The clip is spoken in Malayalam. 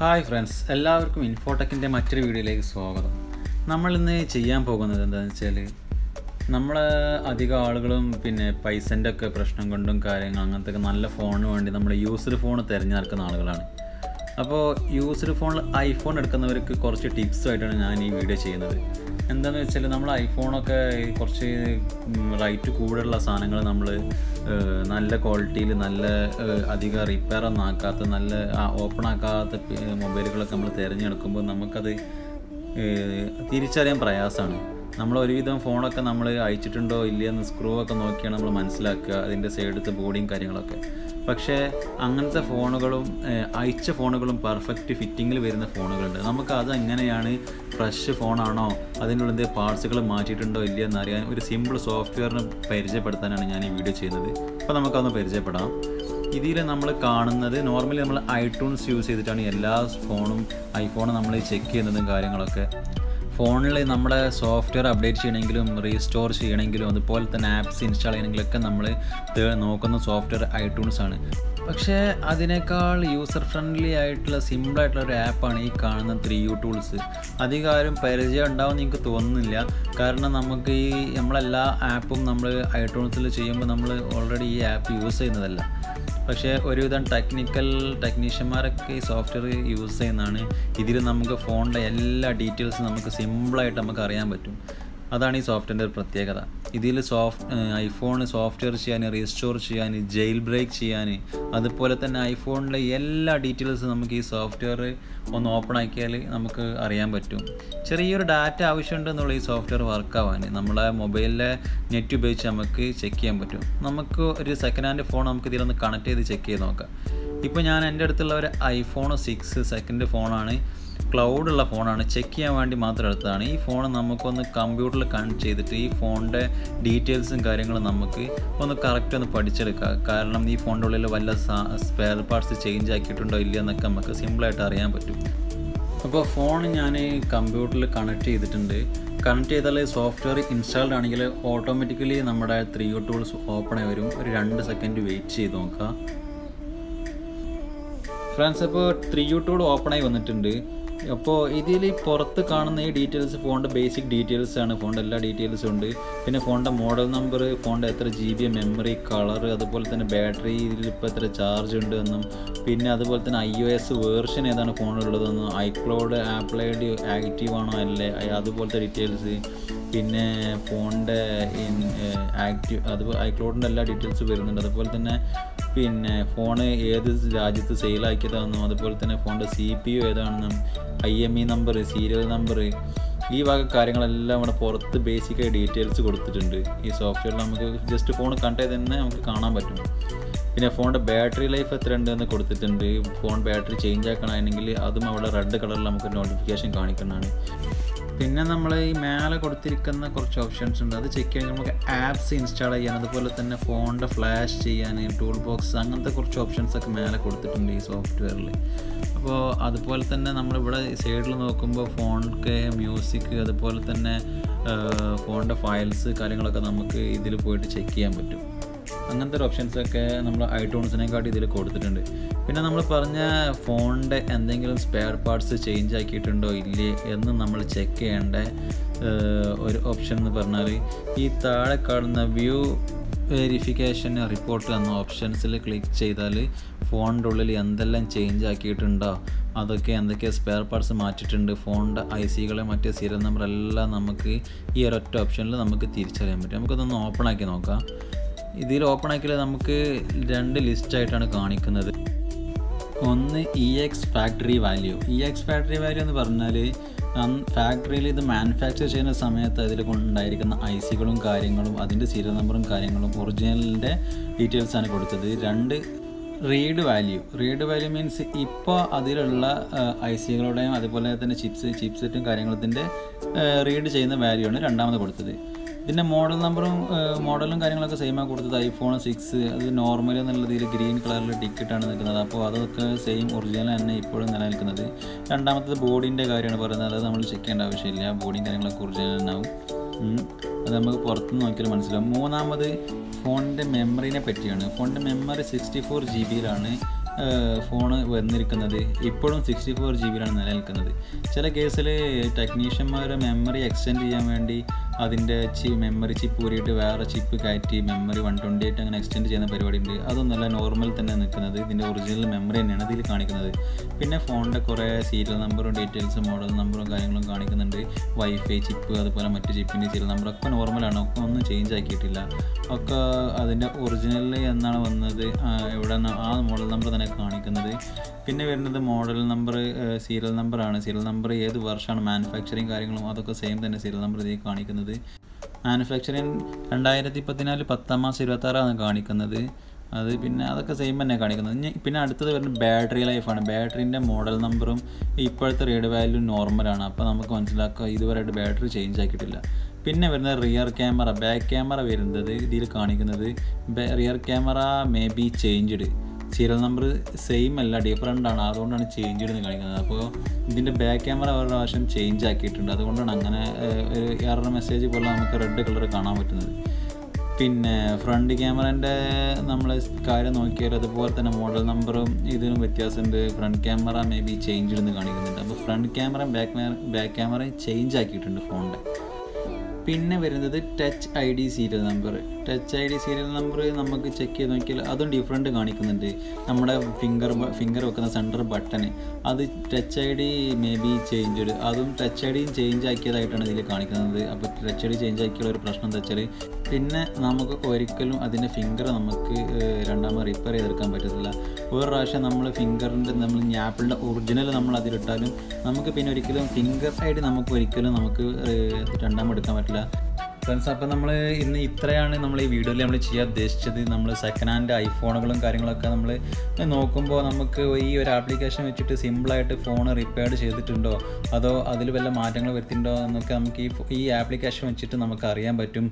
ഹായ് ഫ്രണ്ട്സ്, എല്ലാവർക്കും ഇൻഫോടെക്കിൻ്റെ മറ്റൊരു വീഡിയോയിലേക്ക് സ്വാഗതം. നമ്മളിന്ന് ചെയ്യാൻ പോകുന്നത് എന്താണെന്ന് വെച്ചാൽ, നമ്മൾ അധികം ആളുകളും പൈസൻ്റെ ഒക്കെ പ്രശ്നം കൊണ്ടും കാര്യങ്ങൾ അങ്ങനത്തെ നല്ല ഫോണിന് വേണ്ടി നമ്മൾ യൂസ്ഡ് ഫോൺ തിരഞ്ഞെടുക്കുന്ന ആളുകളാണ്. അപ്പോൾ യൂസ്ഡ് ഫോണിൽ ഐഫോൺ എടുക്കുന്നവർക്ക് കുറച്ച് ടിപ്സുമായിട്ടാണ് ഞാൻ ഈ വീഡിയോ ചെയ്യുന്നത്. എന്താണെന്ന് വെച്ചാൽ, നമ്മൾ ഐഫോണൊക്കെ കുറച്ച് റേറ്റ് കൂടുതലുള്ള സാധനങ്ങൾ നമ്മൾ നല്ല ക്വാളിറ്റിയിൽ നല്ല അധികം റിപ്പയർ ഒന്നും ആക്കാത്ത നല്ല ഓപ്പൺ ആക്കാത്ത മൊബൈലുകളൊക്കെ നമ്മൾ തിരഞ്ഞെടുക്കുമ്പോൾ നമുക്കത് തിരിച്ചറിയാൻ പ്രയാസമാണ്. നമ്മൾ ഒരുവിധം ഫോണൊക്കെ നമ്മൾ അയച്ചിട്ടുണ്ടോ ഇല്ലയെന്ന് സ്ക്രൂ ഒക്കെ നോക്കിയാണ് നമ്മൾ മനസ്സിലാക്കുക, അതിൻ്റെ സൈഡത്തെ ബോഡിയും കാര്യങ്ങളൊക്കെ. പക്ഷേ അങ്ങനത്തെ ഫോണുകളും അയച്ച ഫോണുകളും പെർഫെക്റ്റ് ഫിറ്റിങ്ങിൽ വരുന്ന ഫോണുകളുണ്ട്. നമുക്ക് അതെങ്ങനെയാണ്, ഫ്രഷ് ഫോണാണോ, അതിനുള്ളിൽ എന്തെങ്കിലും പാർട്സുകൾ മാറ്റിയിട്ടുണ്ടോ ഇല്ലയെന്ന് അറിയാൻ ഒരു സിമ്പിൾ സോഫ്റ്റ്വെയറിന് പരിചയപ്പെടുത്താനാണ് ഞാൻ ഈ വീഡിയോ ചെയ്യുന്നത്. അപ്പോൾ നമുക്കതൊന്ന് പരിചയപ്പെടാം. ഇതിൽ നമ്മൾ കാണുന്നത് നോർമലി നമ്മൾ ഐട്യൂൺസ് യൂസ് ചെയ്തിട്ടാണ് എല്ലാ ഐഫോണും നമ്മൾ ചെക്ക് ചെയ്യുന്നതും കാര്യങ്ങളൊക്കെ. ഫോണിൽ നമ്മുടെ സോഫ്റ്റ്വെയർ അപ്ഡേറ്റ് ചെയ്യണമെങ്കിലും റീസ്റ്റോർ ചെയ്യണമെങ്കിലും അതുപോലെ തന്നെ ആപ്സ് ഇൻസ്റ്റാൾ ചെയ്യണമെങ്കിലൊക്കെ നമ്മൾ നോക്കുന്ന സോഫ്റ്റ്വെയർ ഐട്യൂൺസ് ആണ്. പക്ഷേ അതിനേക്കാൾ യൂസർ ഫ്രണ്ട്ലി ആയിട്ടുള്ള സിമ്പിളായിട്ടുള്ള ഒരു ആപ്പാണ് ഈ കാണുന്ന 3U ടൂൾസ്. അധികം പരിചയം ഉണ്ടാവുമെന്ന് എനിക്ക് തോന്നുന്നില്ല. കാരണം നമുക്ക് നമ്മളെല്ലാ ആപ്പും നമ്മൾ ഐട്യൂൺസിൽ ചെയ്യുമ്പോൾ നമ്മൾ ഓൾറെഡി ഈ ആപ്പ് യൂസ് ചെയ്യുന്നതല്ല. പക്ഷേ ഒരുവിധം ടെക്നീഷ്യന്മാരൊക്കെ ഈ സോഫ്റ്റ്വെയർ യൂസ് ചെയ്യുന്നതാണ്. ഇതിൽ നമുക്ക് ഫോണിൻ്റെ എല്ലാ ഡീറ്റെയിൽസും നമുക്ക് സിമ്പിളായിട്ട് നമുക്ക് അറിയാൻ പറ്റും. അതാണ് ഈ സോഫ്റ്റ്വെയറിൻ്റെ ഒരു പ്രത്യേകത. ഇതിൽ ഐഫോൺ സോഫ്റ്റ്വെയർ ചെയ്യാൻ, റീസ്റ്റോർ ചെയ്യാൻ, ജെയിൽ ബ്രേക്ക് ചെയ്യാൻ, അതുപോലെ തന്നെ ഐഫോണിലെ എല്ലാ ഡീറ്റെയിൽസും നമുക്ക് ഈ സോഫ്റ്റ്വെയർ ഒന്ന് ഓപ്പൺ ആക്കിയാൽ നമുക്ക് അറിയാൻ പറ്റും. ചെറിയൊരു ഡാറ്റ ആവശ്യമുണ്ടെന്നുള്ള ഈ സോഫ്റ്റ്വെയർ വർക്കാവാൻ നമ്മളെ മൊബൈലിലെ നെറ്റ് ഉപയോഗിച്ച് നമുക്ക് ചെക്ക് ചെയ്യാൻ പറ്റും. നമുക്ക് ഒരു സെക്കൻഡ് ഹാൻഡ് ഫോൺ നമുക്ക് ഇതിലൊന്ന് കണക്ട് ചെയ്ത് ചെക്ക് ചെയ്ത് നോക്കാം. ഇപ്പോൾ ഞാൻ എൻ്റെ അടുത്തുള്ള ഒരു iPhone 6 സെക്കൻഡ് ഫോണാണ്, ക്ലൗഡുള്ള ഫോണാണ്, ചെക്ക് ചെയ്യാൻ വേണ്ടി മാത്രം എടുത്തതാണ്. ഈ ഫോൺ നമുക്കൊന്ന് കമ്പ്യൂട്ടറിൽ കണക്ട് ചെയ്തിട്ട് ഈ ഫോണിൻ്റെ ഡീറ്റെയിൽസും കാര്യങ്ങളും നമുക്ക് ഒന്ന് കറക്റ്റ് ഒന്ന് പഠിച്ചെടുക്കാം. കാരണം ഈ ഫോണിൻ്റെ ഉള്ളിൽ വല്ല സ്പെയർ പാർട്സ് ചേഞ്ച് ആക്കിയിട്ടുണ്ടോ ഇല്ലയെന്നൊക്കെ നമുക്ക് സിമ്പിളായിട്ട് അറിയാൻ പറ്റും. അപ്പോൾ ഫോൺ ഞാൻ കമ്പ്യൂട്ടറിൽ കണക്ട് ചെയ്തിട്ടുണ്ട്. കണക്ട് ചെയ്താൽ സോഫ്റ്റ്വെയർ ഇൻസ്റ്റാൾഡ് ആണെങ്കിൽ ഓട്ടോമാറ്റിക്കലി നമ്മുടെ 3U ടൂൾസ് ഓപ്പൺ ആയി വരും. ഒരു 2 സെക്കൻഡ് വെയിറ്റ് ചെയ്ത് നോക്കാം ഫ്രണ്ട്സ്. അപ്പോൾ 3U ടൂൾ ഓപ്പൺ ആയി വന്നിട്ടുണ്ട്. അപ്പോൾ ഇതിൽ പുറത്ത് കാണുന്ന ഈ ഡീറ്റെയിൽസ് ഫോണിൻ്റെ ബേസിക് ഡീറ്റെയിൽസ് ആണ്. ഫോണിൻ്റെ എല്ലാ ഡീറ്റെയിൽസും ഉണ്ട്. പിന്നെ ഫോണിൻ്റെ മോഡൽ നമ്പർ, ഫോണിൻ്റെ എത്ര GB മെമ്മറി, കളർ, അതുപോലെ തന്നെ ബാറ്ററി, ഇതിലിപ്പോൾ എത്ര ചാർജ് ഉണ്ട് എന്നും, പിന്നെ അതുപോലെ തന്നെ iOS വേർഷൻ ഏതാണ് ഫോണിലുള്ളതെന്നും, iCloud ആപ്പിൾ ID ആക്റ്റീവ് ആണോ അല്ലേ, അതുപോലത്തെ ഡീറ്റെയിൽസ്, പിന്നെ ഫോണിൻ്റെ അതുപോലെ iCloudൻ്റെ എല്ലാ ഡീറ്റെയിൽസും വരുന്നുണ്ട്. അതുപോലെ തന്നെ പിന്നെ ഫോണ് ഏത് രാജ്യത്ത് സെയിലാക്കിയതാണെന്നും, അതുപോലെ തന്നെ ഫോണിൻ്റെ CPU ഏതാണെന്നും, IMEI number, serial number, ഈ വക കാര്യങ്ങളെല്ലാം ഇവിടെ പുറത്ത് ബേസിക്കായി ഡീറ്റെയിൽസ് കൊടുത്തിട്ടുണ്ട്. ഈ സോഫ്റ്റ്വെയറിൽ നമുക്ക് ജസ്റ്റ് ഫോൺ കണ്ടേ തന്നെ നമുക്ക് കാണാൻ പറ്റും. പിന്നെ ഫോണിൻ്റെ ബാറ്ററി ലൈഫ് എത്ര ഉണ്ടെന്ന് കൊടുത്തിട്ടുണ്ട്. ഫോൺ ബാറ്ററി ചേഞ്ച് ആക്കണമെങ്കിൽ അതും അവിടെ റെഡ് കളറിൽ നമുക്ക് നോട്ടിഫിക്കേഷൻ കാണിക്കുന്നതാണ്. പിന്നെ നമ്മൾ ഈ മേലെ കൊടുത്തിരിക്കുന്ന കുറച്ച് ഓപ്ഷൻസ് ഉണ്ട്, അത് ചെക്ക് ചെയ്യാൻ നമുക്ക് ആപ്സ് ഇൻസ്റ്റാൾ ചെയ്യാൻ, അതുപോലെ തന്നെ ഫോണിൻ്റെ ഫ്ലാഷ് ചെയ്യാൻ, ടൂൾ ബോക്സ്, അങ്ങനത്തെ കുറച്ച് ഓപ്ഷൻസൊക്കെ മേലെ കൊടുത്തിട്ടുണ്ട് ഈ സോഫ്റ്റ്വെയറിൽ. അപ്പോൾ അതുപോലെ തന്നെ നമ്മളിവിടെ സൈഡിൽ നോക്കുമ്പോൾ ഫോണിൻ്റെ മ്യൂസിക്, അതുപോലെ തന്നെ ഫോണിൻ്റെ ഫയൽസ് കാര്യങ്ങളൊക്കെ നമുക്ക് ഇതിൽ പോയിട്ട് ചെക്ക് ചെയ്യാൻ പറ്റും. അങ്ങനത്തെ ഒരു ഓപ്ഷൻസൊക്കെ നമ്മൾ ഐട്യൂൺസിനെക്കാട്ടി ഇതിൽ കൊടുത്തിട്ടുണ്ട്. പിന്നെ നമ്മൾ പറഞ്ഞ ഫോണിൻ്റെ എന്തെങ്കിലും സ്പെയർ പാർട്സ് ചേഞ്ച് ആക്കിയിട്ടുണ്ടോ ഇല്ലേ എന്ന് നമ്മൾ ചെക്ക് ചെയ്യേണ്ട ഒരു ഓപ്ഷൻ എന്ന് പറഞ്ഞാൽ, ഈ താഴെ കാണുന്ന വ്യൂ വെരിഫിക്കേഷൻ റിപ്പോർട്ട് എന്ന ഓപ്ഷൻസിൽ ക്ലിക്ക് ചെയ്താൽ ഫോണിൻ്റെ ഉള്ളിൽ എന്തെല്ലാം ചേഞ്ച് ആക്കിയിട്ടുണ്ടോ, എന്തൊക്കെ സ്പെയർ പാർട്സ് മാറ്റിയിട്ടുണ്ട്, ഫോണിൻ്റെ ICകളെ മറ്റേ സീരിയൽ നമ്പർ എല്ലാം നമുക്ക് ഈ ഒരൊറ്റ ഓപ്ഷനിൽ നമുക്ക് തിരിച്ചറിയാൻ പറ്റും. നമുക്കതൊന്ന് ഓപ്പൺ ആക്കി നോക്കാം. ഇതിൽ ഓപ്പൺ ആക്കിയാൽ നമുക്ക് 2 ലിസ്റ്റായിട്ടാണ് കാണിക്കുന്നത്. ഒന്ന് EX factory value. EX factory value എന്ന് പറഞ്ഞാൽ ഫാക്ടറിയിൽ ഇത് മാനുഫാക്ചർ ചെയ്യുന്ന സമയത്ത് അതിൽ കൊണ്ടുണ്ടായിരിക്കുന്ന ICകളും കാര്യങ്ങളും അതിൻ്റെ സീരിയൽ നമ്പറും കാര്യങ്ങളും ഒറിജിനലിൻ്റെ ഡീറ്റെയിൽസാണ് കൊടുത്തത്. 2 റീഡ് വാല്യൂ മീൻസ് ഇപ്പോൾ അതിലുള്ള ICകളുടെയും അതുപോലെ തന്നെ ചിപ്സെറ്റും കാര്യങ്ങളത്തിൻ്റെ റീഡ് ചെയ്യുന്ന വാല്യൂ ആണ് രണ്ടാമത് കൊടുത്തത്. ഇതിൻ്റെ മോഡലും കാര്യങ്ങളൊക്കെ സെയിമാണ് കൊടുത്തത്. iPhone 6 അത് നോർമൽ എന്നുള്ളതിൽ ഗ്രീൻ കളറിൽ ടിക്കറ്റാണ് നിൽക്കുന്നത്. അപ്പോൾ അതൊക്കെ സെയിം ഒറിജിനൽ തന്നെ ഇപ്പോഴും നിലനിൽക്കുന്നത്. രണ്ടാമത്തത് ബോഡിൻ്റെ കാര്യമാണ് പറയുന്നത്. അത് നമ്മൾ ചെക്ക് ചെയ്യേണ്ട ആവശ്യമില്ല, ബോഡിയും കാര്യങ്ങളൊക്കെ ഒറിജിനൽ തന്നെയാവും. അത് നമുക്ക് പുറത്തുനിന്ന് നോക്കിയാൽ മനസ്സിലാവും. മൂന്നാമത് ഫോണിൻ്റെ മെമ്മറിനെ പറ്റിയാണ്. ഫോണിൻ്റെ മെമ്മറി 64 GB ഫോണ് വന്നിരിക്കുന്നത് ഇപ്പോഴും 64 GB നിലനിൽക്കുന്നത്. ചില കേസിൽ ടെക്നീഷ്യന്മാർ മെമ്മറി എക്സ്റ്റെൻഡ് ചെയ്യാൻ വേണ്ടി അതിൻ്റെ മെമ്മറി ചിപ്പ് ഊരിയിട്ട് വേറെ ചിപ്പ് കയറ്റി മെമ്മറി 128 അങ്ങനെ എക്സ്റ്റെൻഡ് ചെയ്യുന്ന പരിപാടി ഉണ്ട്. അതൊന്നല്ല, നോർമൽ തന്നെ നിൽക്കുന്നത്. ഇതിൻ്റെ ഒറിജിനൽ മെമ്മറി തന്നെയാണ് ഇതിൽ കാണിക്കുന്നത്. പിന്നെ ഫോണിൻ്റെ കുറേ സീരിയൽ നമ്പറും ഡീറ്റെയിൽസും മോഡൽ നമ്പറും കാര്യങ്ങളും കാണിക്കുന്നുണ്ട്. വൈഫൈ ചിപ്പ് അതുപോലെ മറ്റ് ചിപ്പിൻ്റെ സീരിയൽ നമ്പറൊക്കെ നോർമലാണ്, ഒക്കെ ഒന്നും ചേഞ്ച് ആക്കിയിട്ടില്ല. ഒക്കെ അതിൻ്റെ ഒറിജിനലിൽ എന്നാണ് വന്നത് എവിടെ ആ മോഡൽ നമ്പർ തന്നെ കാണിക്കുന്നത്. പിന്നെ വരുന്നത് മോഡൽ നമ്പർ സീരിയൽ നമ്പറാണ്. സീരിയൽ നമ്പർ ഏത് വർഷമാണ്, മാനുഫാക്ചറിങ് കാര്യങ്ങളും അതൊക്കെ സെയിം തന്നെ സീരിയൽ നമ്പർ ഇതിൽ കാണിക്കുന്നത്. മാനുഫാക്ചറിങ് 2014 10 മാസം 26 കാണിക്കുന്നത്. അത് പിന്നെ അതൊക്കെ സെയിം തന്നെ കാണിക്കുന്നത്. പിന്നെ അടുത്തത് വരുന്നത് ബാറ്ററി ലൈഫാണ്. ബാറ്ററിൻ്റെ മോഡൽ നമ്പറും ഇപ്പോഴത്തെ റീഡ് വാല്യൂ നോർമലാണ്. അപ്പോൾ നമുക്ക് മനസ്സിലാക്കുക ഇതുവരെയായിട്ട് ബാറ്ററി ചേഞ്ച് ആക്കിയിട്ടില്ല. പിന്നെ വരുന്നത് റിയർ ക്യാമറ. ബാക്ക് ക്യാമറ വരുന്നത് ഇതിൽ കാണിക്കുന്നത് rear camera may be changed, serial number same അല്ല, ഡിഫറൻ്റ് ആണ്, അതുകൊണ്ടാണ് ചേഞ്ച്ഡ് എന്ന് കാണിക്കുന്നത്. അപ്പോൾ ഇതിൻ്റെ ബാക്ക് ക്യാമറ ഒരു പ്രാവശ്യം ചേഞ്ച് ആക്കിയിട്ടുണ്ട്, അതുകൊണ്ടാണ് അങ്ങനെ ഒരു എറർ മെസ്സേജ് പോലെ നമുക്ക് റെഡ് കളർ കാണാൻ പറ്റുന്നത്. പിന്നെ ഫ്രണ്ട് ക്യാമറേൻ്റെ നമ്മൾ കാര്യം നോക്കിയാൽ അതുപോലെ തന്നെ മോഡൽ നമ്പറും ഇതിനും വ്യത്യാസമുണ്ട്. Front camera may be changed എന്ന് കാണിക്കുന്നുണ്ട്. അപ്പോൾ ഫ്രണ്ട് ക്യാമറയും ബാക്ക് ക്യാമറയും ചേഞ്ച് ആക്കിയിട്ടുണ്ട് ഫോണിൻ്റെ. പിന്നെ വരുന്നത് touch ID serial number. Touch ID serial number നമുക്ക് ചെക്ക് ചെയ്ത് നോക്കിയാൽ അതും ഡിഫറെൻറ്റ് കാണിക്കുന്നുണ്ട്. നമ്മുടെ ഫിംഗർ വെക്കുന്ന സെൻറ്റർ ബട്ടൺ അത് touch ID may be changed, അതും ടച്ച് ID ചേഞ്ച് ആക്കിയതായിട്ടാണ് ഇതിൽ കാണിക്കുന്നത്. അപ്പോൾ ടച്ച് ID ചേഞ്ച് ആക്കിയുള്ള ഒരു പ്രശ്നം എന്താ വെച്ചാൽ പിന്നെ നമുക്ക് ഒരിക്കലും അതിൻ്റെ ഫിംഗർ നമുക്ക് രണ്ടാമത് റിപ്പയർ ചെയ്തെടുക്കാൻ പറ്റത്തില്ല. ഒരു പ്രാവശ്യം നമ്മൾ ഫിംഗറിൻ്റെ ആപ്പിളിൻ്റെ ഒറിജിനൽ നമ്മൾ അതിലിട്ടാലും നമുക്ക് പിന്നെ ഒരിക്കലും ഫിംഗർ ID നമുക്ക് ഒരിക്കലും രണ്ടാമത് എടുക്കാൻ പറ്റില്ല. ഫ്രണ്ട്സ്, അപ്പോൾ നമ്മൾ ഇന്ന് ഇത്രയാണ് നമ്മൾ ഈ വീഡിയോയിൽ നമ്മൾ ചെയ്യാൻ ഉദ്ദേശിച്ചത്. നമ്മൾ സെക്കൻഡ് ഹാൻഡ് ഐഫോണുകളും കാര്യങ്ങളൊക്കെ നമ്മൾ നോക്കുമ്പോൾ നമുക്ക് ഈ ഒരു ആപ്ലിക്കേഷൻ വെച്ചിട്ട് സിമ്പിളായിട്ട് ഫോൺ റിപ്പയർ ചെയ്തിട്ടുണ്ടോ അതോ അതിൽ വല്ല മാറ്റങ്ങൾ വരുത്തിയിട്ടുണ്ടോ എന്നൊക്കെ നമുക്ക് ഈ ആപ്ലിക്കേഷൻ വെച്ചിട്ട് നമുക്ക് അറിയാൻ പറ്റും.